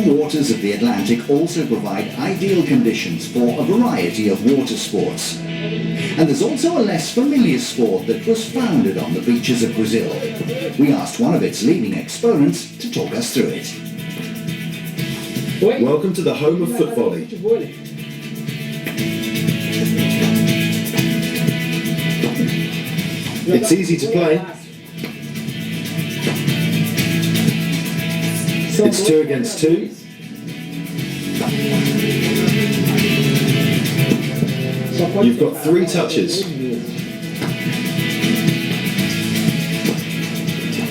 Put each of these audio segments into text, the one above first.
warm waters of the Atlantic also provide ideal conditions for a variety of water sports. And there's also a less familiar sport that was founded on the beaches of Brazil. We asked one of its leading exponents to talk us through it. Welcome to the home of Futevolei. It's easy to play. It's 2 against 2. You've got 3 touches.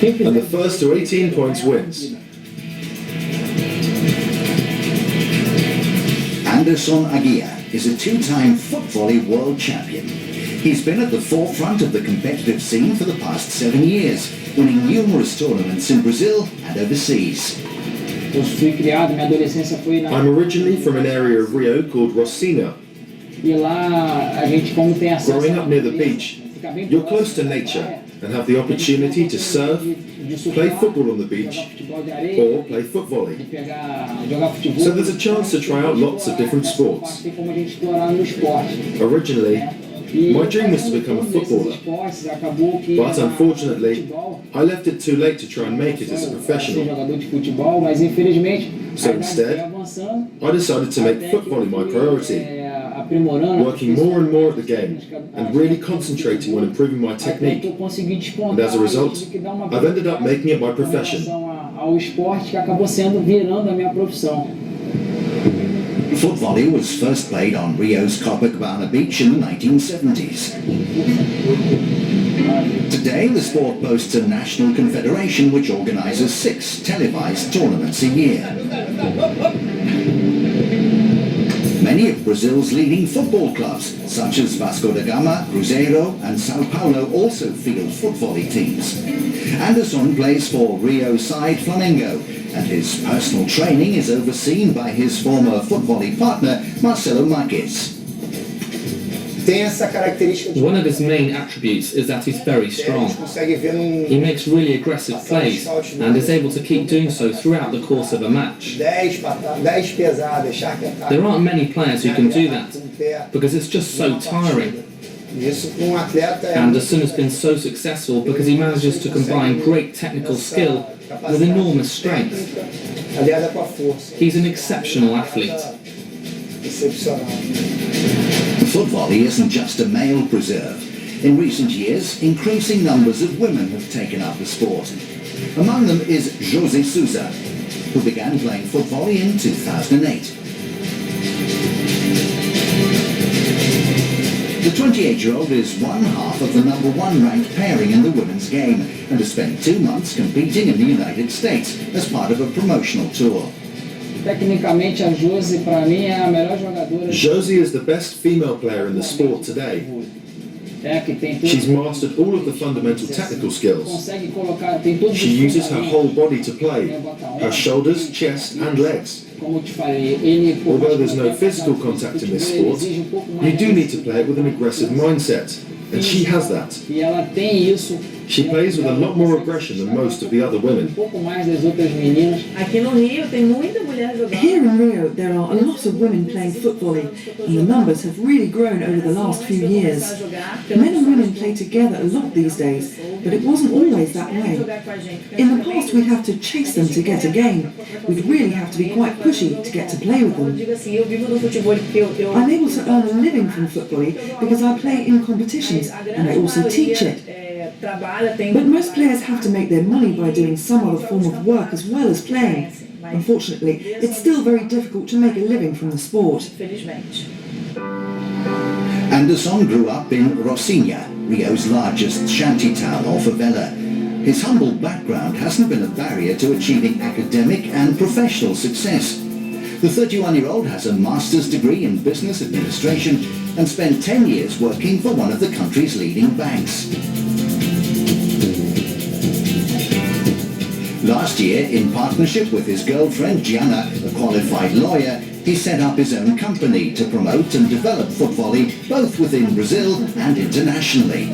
And the first to 18 points wins. Anderson Águia is a 2-time Futevôlei world champion. He's been at the forefront of the competitive scene for the past 7 years, winning numerous tournaments in Brazil and overseas. I'm originally from an area of Rio called Rosina. Growing up near the beach, you're close to nature and have the opportunity to surf, play football on the beach, or play Futevolei. So there's a chance to try out lots of different sports. Originally, my dream was to become a footballer, but unfortunately, I left it too late to try and make it as a professional. So instead, I decided to make Futevolei my priority, working more and more at the game and really concentrating on improving my technique. And as a result, I've ended up making it my profession. Futevolei was first played on Rio's Copacabana beach in the 1970s. Today, the sport boasts a national confederation which organizes 6 televised tournaments a year. Many of Brazil's leading football clubs, such as Vasco da Gama, Cruzeiro and Sao Paulo, also field Futevolei teams. Anderson plays for Rio side Flamengo, and his personal training is overseen by his former Futevolei partner, Marcelo Marques. One of his main attributes is that he's very strong. He makes really aggressive plays and is able to keep doing so throughout the course of a match. There aren't many players who can do that because it's just so tiring. Anderson has been so successful because he manages to combine great technical skill with enormous strength. He's an exceptional athlete. Futevolei isn't just a male preserve. In recent years, increasing numbers of women have taken up the sport. Among them is José Souza, who began playing Futevolei in 2008. The 28-year-old is one half of the #1 ranked pairing in the women's game and has spent 2 months competing in the United States as part of a promotional tour. Josie is the best female player in the sport today. She's mastered all of the fundamental technical skills. She uses her whole body to play, her shoulders, chest and legs. Although there's no physical contact in this sport, you do need to play it with an aggressive mindset, and she has that. She plays with a lot more aggression than most of the other women. Here in Rio, there are a lot of women playing Futevolei, and the numbers have really grown over the last few years. Men and women play together a lot these days, but it wasn't always that way. In the past, we'd have to chase them to get a game. We'd really have to be quite pushy to get to play with them. I'm able to earn a living from Futevolei because I play in competitions and I also teach it. But most players have to make their money by doing some other form of work as well as playing. Unfortunately, it's still very difficult to make a living from the sport. Anderson grew up in Rosina, Rio's largest shantytown or favela. His humble background hasn't been a barrier to achieving academic and professional success. The 31-year-old has a master's degree in business administration and spent 10 years working for one of the country's leading banks. Last year, in partnership with his girlfriend Gianna, a qualified lawyer, he set up his own company to promote and develop Futevolei both within Brazil and internationally.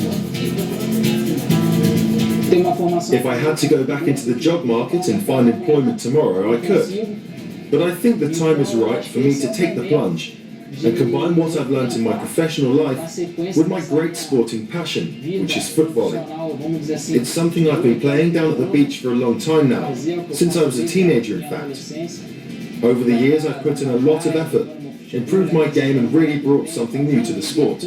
If I had to go back into the job market and find employment tomorrow, I could. But I think the time is right for me to take the plunge and combine what I've learned in my professional life with my great sporting passion, which is Futevolei. It's something I've been playing down at the beach for a long time now, since I was a teenager in fact. Over the years I've put in a lot of effort, improved my game and really brought something new to the sport.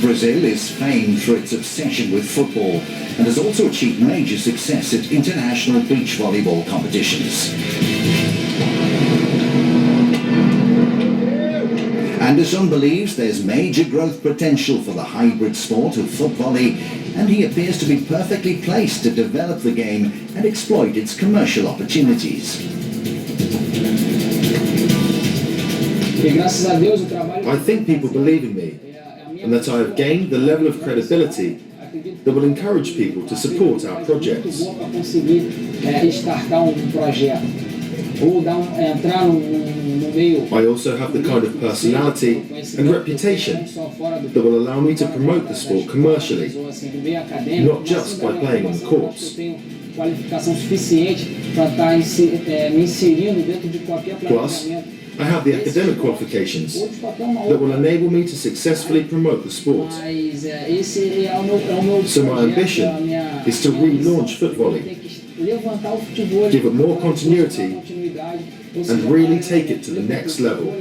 Brazil is famed for its obsession with football and has also achieved major success at international beach volleyball competitions. Anderson believes there's major growth potential for the hybrid sport of Futevolei, and he appears to be perfectly placed to develop the game and exploit its commercial opportunities. I think people believe in me, and that I have gained the level of credibility that will encourage people to support our projects. I also have the kind of personality and reputation that will allow me to promote the sport commercially, not just by playing on the courts. Plus, I have the academic qualifications that will enable me to successfully promote the sport. So my ambition is to relaunch Futevolei, give it more continuity, and really take it to the next level.